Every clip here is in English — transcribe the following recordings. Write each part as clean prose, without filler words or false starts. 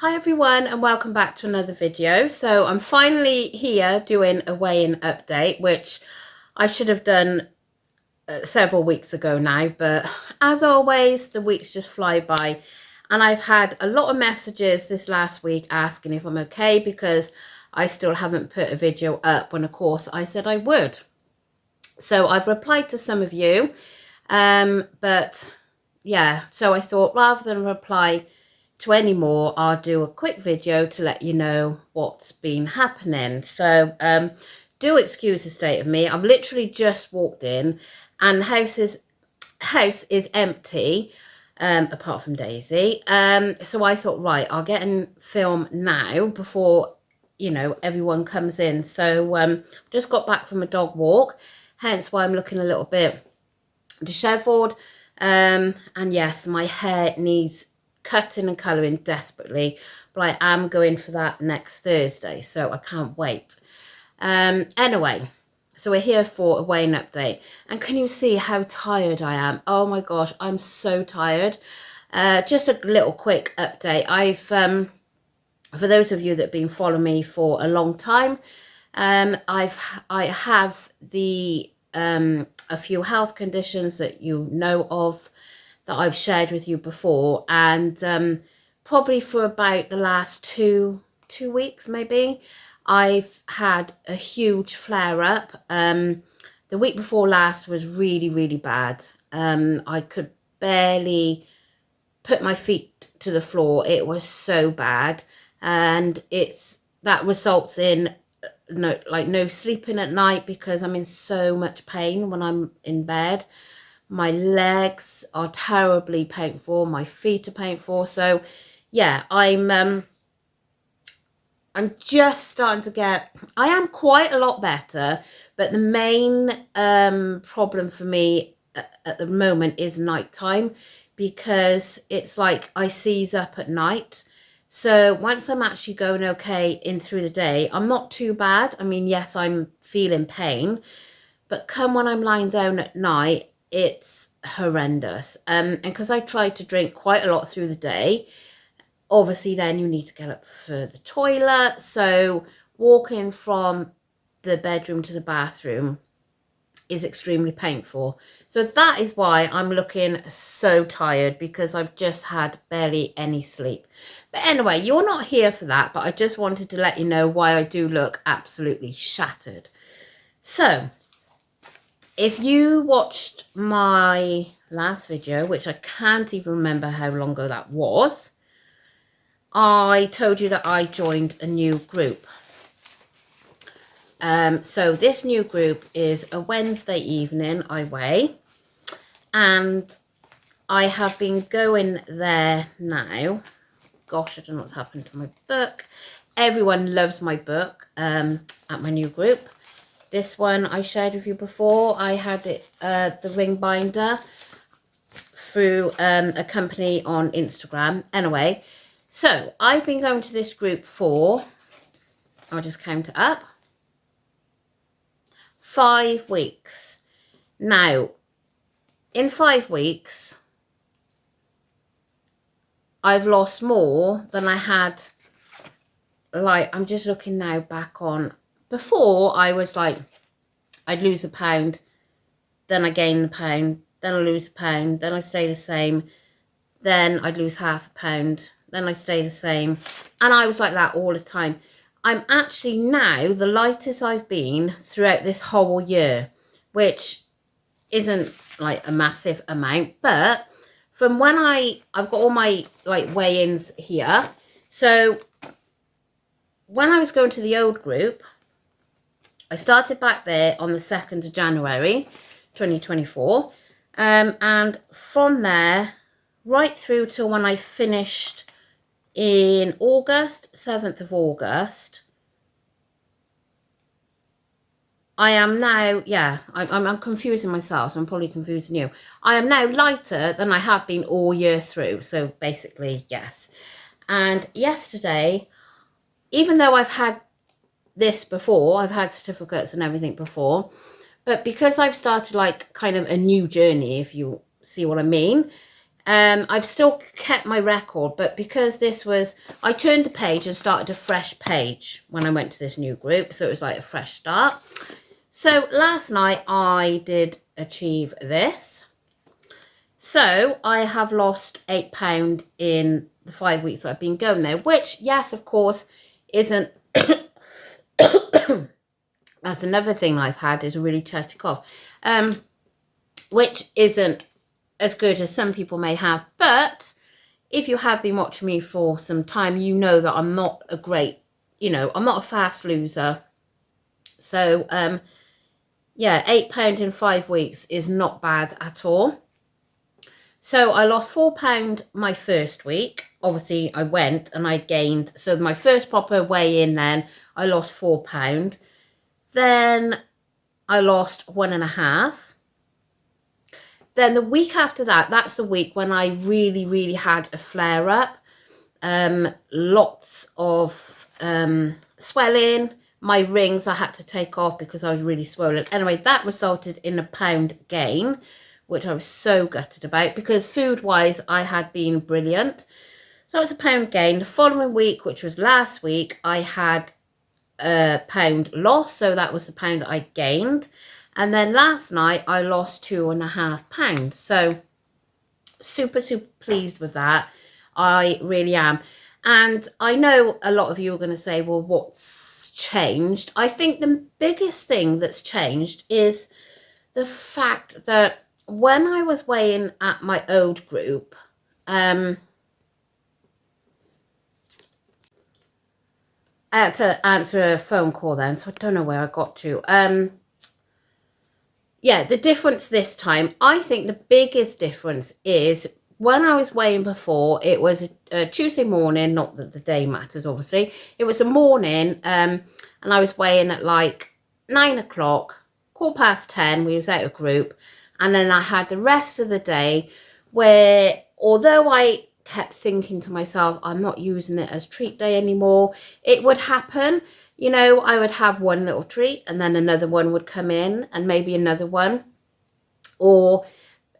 Hi everyone and welcome back to another video. So I'm finally here doing a weigh-in update, which I should have done several weeks ago now, but as always the weeks just fly by, and I've had a lot of messages this last week asking if I'm okay because I still haven't put a video up when of course I said I would. So I've replied to some of you, but yeah, so I thought rather than reply to any more, I'll do a quick video to let you know what's been happening. So do excuse the state of me. I've literally just walked in and the house is empty, apart from Daisy. So I thought, right, I'll get and film now before everyone comes in. So just got back from a dog walk, hence why I'm looking a little bit disheveled. And yes, my hair needs cutting and colouring desperately, but I am going for that next Thursday, so I can't wait. Anyway, so we're here for a weigh-in update, and can you see how tired I am? Oh my gosh, I'm so tired. Just a little quick update. I've for those of you that have been following me for a long time, I have a few health conditions that you know of that I've shared with you before, and probably for about the last two weeks maybe, I've had a huge flare up. The week before last was really bad. I could barely put my feet to the floor. It was so bad, and that results in no sleeping at night because I'm in so much pain when I'm in bed. My legs are terribly painful. My feet are painful. So yeah, I'm just starting to I am quite a lot better, but the main problem for me at the moment is nighttime, because it's like I seize up at night. So once I'm actually going okay in through the day, I'm not too bad. I mean, yes, I'm feeling pain, but come when I'm lying down at night, it's horrendous. And because I tried to drink quite a lot through the day, obviously then you need to get up for the toilet. So walking from the bedroom to the bathroom is extremely painful. So that is why I'm looking so tired, because I've just had barely any sleep. But anyway, you're not here for that, but I just wanted to let you know why I do look absolutely shattered. So if you watched my last video, which I can't even remember how long ago that was, I told you that I joined a new group. So this new group is a Wednesday evening I weigh, and I have been going there now. Gosh, I don't know what's happened to my book. Everyone loves my book at my new group. This one I shared with you before. I had it, the ring binder, through a company on Instagram. Anyway, so I've been going to this group for, I'll just count it up, 5 weeks. Now, in 5 weeks, I've lost more than I had. Like, I'm just looking now back on, before I was like, I'd lose a pound, then I gain a pound, then I lose a pound, then I stay the same, then I'd lose half a pound, then I stay the same, and I was like that all the time. I'm actually now the lightest I've been throughout this whole year, which isn't like a massive amount, but from when I've got all my like weigh-ins here. So when I was going to the old group, I started back there on the 2nd of January 2024, and from there right through till when I finished in August, 7th of August, I am now, yeah, I'm confusing myself, so I'm probably confusing you. I am now lighter than I have been all year through, so basically, yes. And yesterday, even though I've had this before, I've had certificates and everything before, but because I've started like kind of a new journey, if you see what I mean, I've still kept my record, but because this was, I turned the page and started a fresh page when I went to this new group, so it was like a fresh start. So last night I did achieve this. So I have lost £8 in the 5 weeks I've been going there, which, yes, of course, isn't, that's another thing I've had, is a really chesty cough, which isn't as good as some people may have. But if you have been watching me for some time, you know that I'm not a great, I'm not a fast loser. So, yeah, £8 in 5 weeks is not bad at all. So I lost £4 my first week. Obviously, I went and I gained. So my first proper weigh-in, then I lost £4. Then I lost 1.5. Then the week after that, that's the week when I really, really had a flare-up. Lots of swelling. My rings I had to take off because I was really swollen. Anyway, that resulted in a £1 gain, which I was so gutted about because food-wise, I had been brilliant. So it was a £1 gain. The following week, which was last week, I had a £1 loss. So that was the £1 I gained. And then last night, I lost £2.5. So super, super pleased with that. I really am. And I know a lot of you are going to say, well, what's changed? I think the biggest thing that's changed is the fact that when I was weighing at my old group, I had to answer a phone call then, so I don't know where I got to. Yeah, the difference this time, I think the biggest difference is when I was weighing before, it was a Tuesday morning, not that the day matters, obviously. It was a morning, and I was weighing at like 9 o'clock, 10:15, we was out of group. And then I had the rest of the day where, although I kept thinking to myself, I'm not using it as treat day anymore, it would happen. I would have one little treat and then another one would come in and maybe another one. Or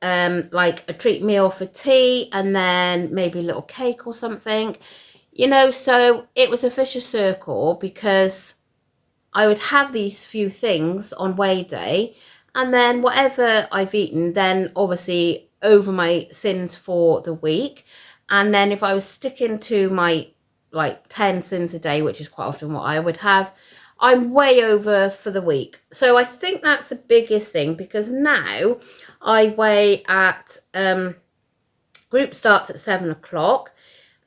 like a treat meal for tea and then maybe a little cake or something. So it was a vicious circle because I would have these few things on weigh day. And then whatever I've eaten, then obviously over my sins for the week. And then if I was sticking to my like 10 sins a day, which is quite often what I would have, I'm way over for the week. So I think that's the biggest thing because now I weigh at, group starts at 7 o'clock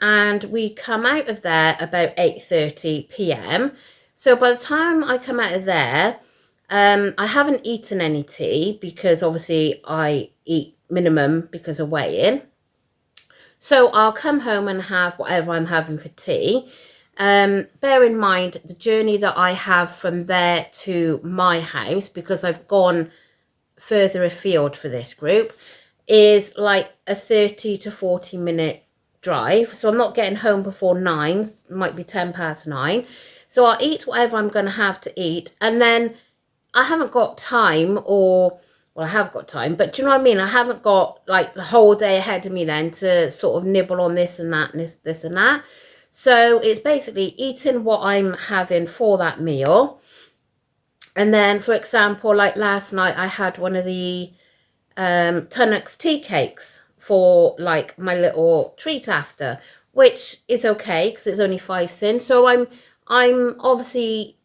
and we come out of there about 8:30 p.m. So by the time I come out of there, I haven't eaten any tea because obviously I eat minimum because of weighing. So I'll come home and have whatever I'm having for tea. Bear in mind the journey that I have from there to my house, because I've gone further afield for this group, is like a 30 to 40 minute drive. So I'm not getting home before 9, it might be 9:10. So I'll eat whatever I'm going to have to eat, and then I haven't got time, well, I have got time, but do you know what I mean? I haven't got like the whole day ahead of me then to sort of nibble on this and that and this and that. So it's basically eating what I'm having for that meal. And then, for example, like last night, I had one of the Tunnocks tea cakes for like my little treat after, which is okay because it's only 5 cents. So I'm obviously,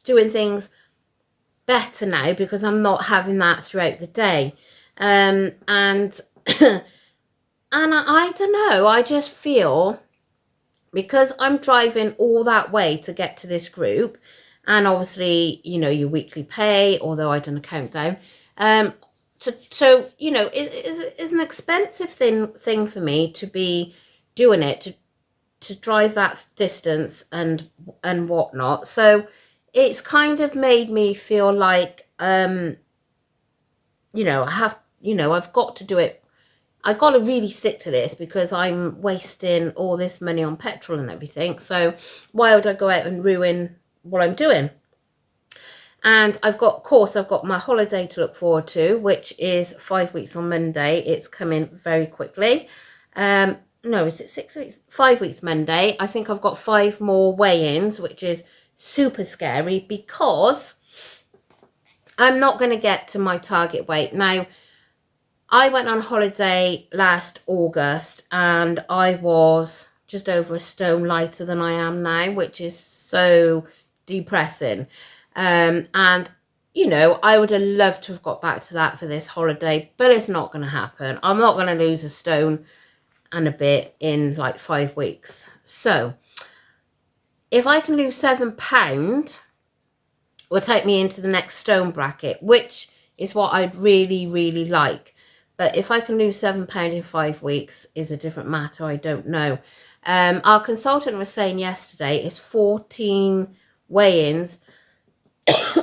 doing things better now because I'm not having that throughout the day. And and I don't know, I just feel because I'm driving all that way to get to this group, and obviously, your weekly pay, although I done a countdown, so it's an expensive thing for me to be doing it, to drive that distance and whatnot. So it's kind of made me feel like, I've got to do it. I got to really stick to this because I'm wasting all this money on petrol and everything. So why would I go out and ruin what I'm doing? And I've got my holiday to look forward to, which is 5 weeks on Monday. It's coming very quickly. No, is it 6 weeks? 5 weeks Monday. I think I've got 5 more weigh-ins, which is super scary because I'm not going to get to my target weight. Now, I went on holiday last August and I was just over a stone lighter than I am now, which is so depressing. And, you know, I would have loved to have got back to that for this holiday, but it's not going to happen. I'm not going to lose a stone and a bit in like 5 weeks. So if I can lose £7, will take me into the next stone bracket, which is what I'd really, really like. But if I can lose £7 in 5 weeks is a different matter. I don't know. Our consultant was saying yesterday it's 14 weigh-ins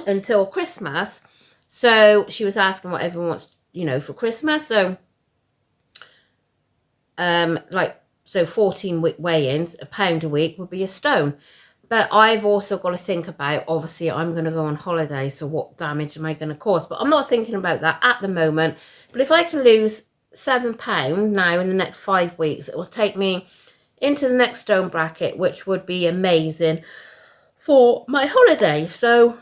until Christmas. So she was asking what everyone wants, you know, for Christmas. So, so 14 weigh-ins, £1 a week would be a stone. But I've also got to think about, obviously, I'm going to go on holiday, so what damage am I going to cause? But I'm not thinking about that at the moment. But if I can lose £7 now in the next 5 weeks, it will take me into the next stone bracket, which would be amazing for my holiday. So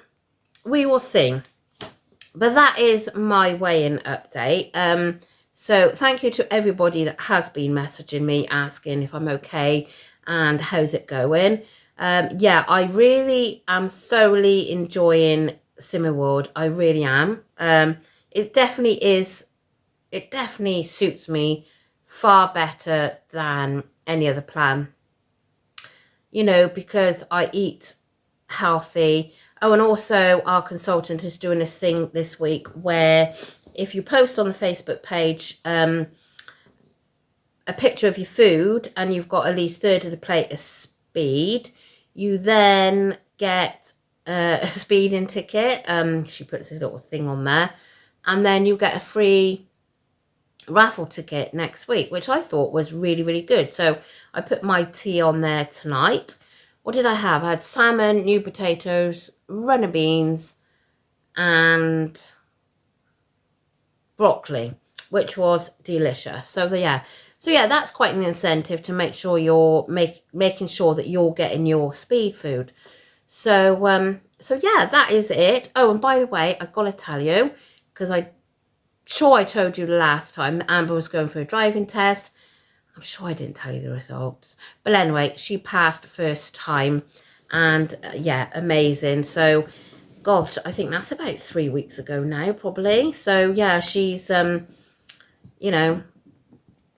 we will see. But that is my weigh-in update. So thank you to everybody that has been messaging me asking if I'm okay and how's it going. Yeah, I really am thoroughly enjoying Simmerworld. I really am. It definitely suits me far better than any other plan. You know, because I eat healthy. Oh, and also our consultant is doing this thing this week where if you post on the Facebook page a picture of your food and you've got at least a third of the plate as speed, you then get a speeding ticket. She puts this little thing on there. And then you get a free raffle ticket next week, which I thought was really, really good. So I put my tea on there tonight. What did I have? I had salmon, new potatoes, runner beans, and broccoli, which was delicious. So yeah, that's quite an incentive to make sure you're making sure that you're getting your speed food. So yeah, that is it. Oh, and by the way, I gotta tell you, because I told you the last time that Amber was going for a driving test. I'm sure I didn't tell you the results, but anyway, she passed first time, and yeah, amazing. So gosh, I think that's about 3 weeks ago now, probably. So yeah, she's you know,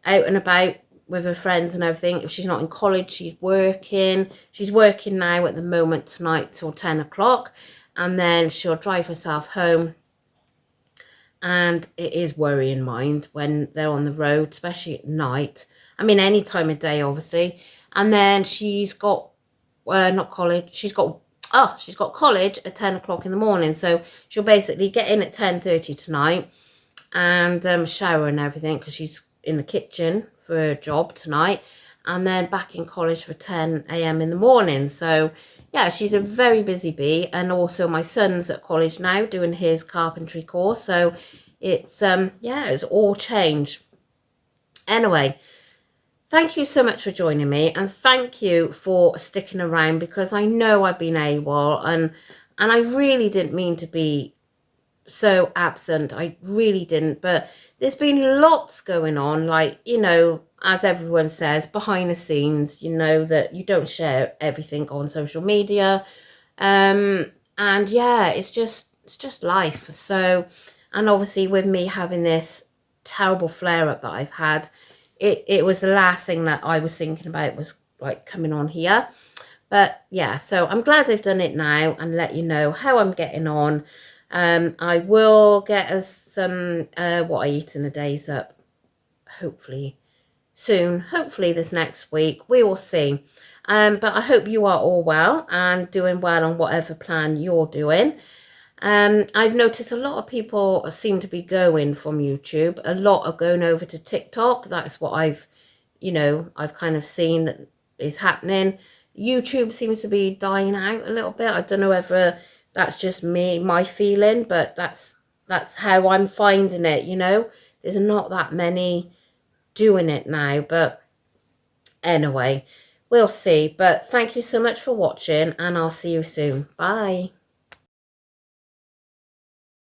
out and about with her friends and everything. If she's not in college, she's working. She's working now at the moment tonight till 10 o'clock, and then she'll drive herself home. And it is worrying mind when they're on the road, especially at night. I mean, any time of day, obviously. And then she's got, not college, she's got college at 10 o'clock in the morning. So she'll basically get in at 10:30 tonight and shower and everything because she's in the kitchen for her job tonight. And then back in college for 10 a.m. in the morning. So yeah, she's a very busy bee. And also my son's at college now doing his carpentry course. So it's, yeah, it's all changed. Anyway, thank you so much for joining me. And thank you for sticking around because I know I've been AWOL. And I really didn't mean to be so absent. I really didn't. But there's been lots going on. Like, you know, as everyone says, behind the scenes, you know, that you don't share everything on social media. And yeah, it's just life. So, and obviously with me having this terrible flare-up that I've had, it was the last thing that I was thinking about was like coming on here. But yeah, so I'm glad I've done it now and let you know how I'm getting on. I will get us some what I eat in a day's up, hopefully soon, hopefully this next week. We will see. But I hope you are all well and doing well on whatever plan you're doing. I've noticed a lot of people seem to be going from YouTube. A lot are going over to TikTok. That's what I've kind of seen that is happening. YouTube seems to be dying out a little bit. I don't know whether That's just me, my feeling, but that's how I'm finding it, you know. There's not that many doing it now, but anyway, we'll see. But thank you so much for watching, and I'll see you soon. Bye.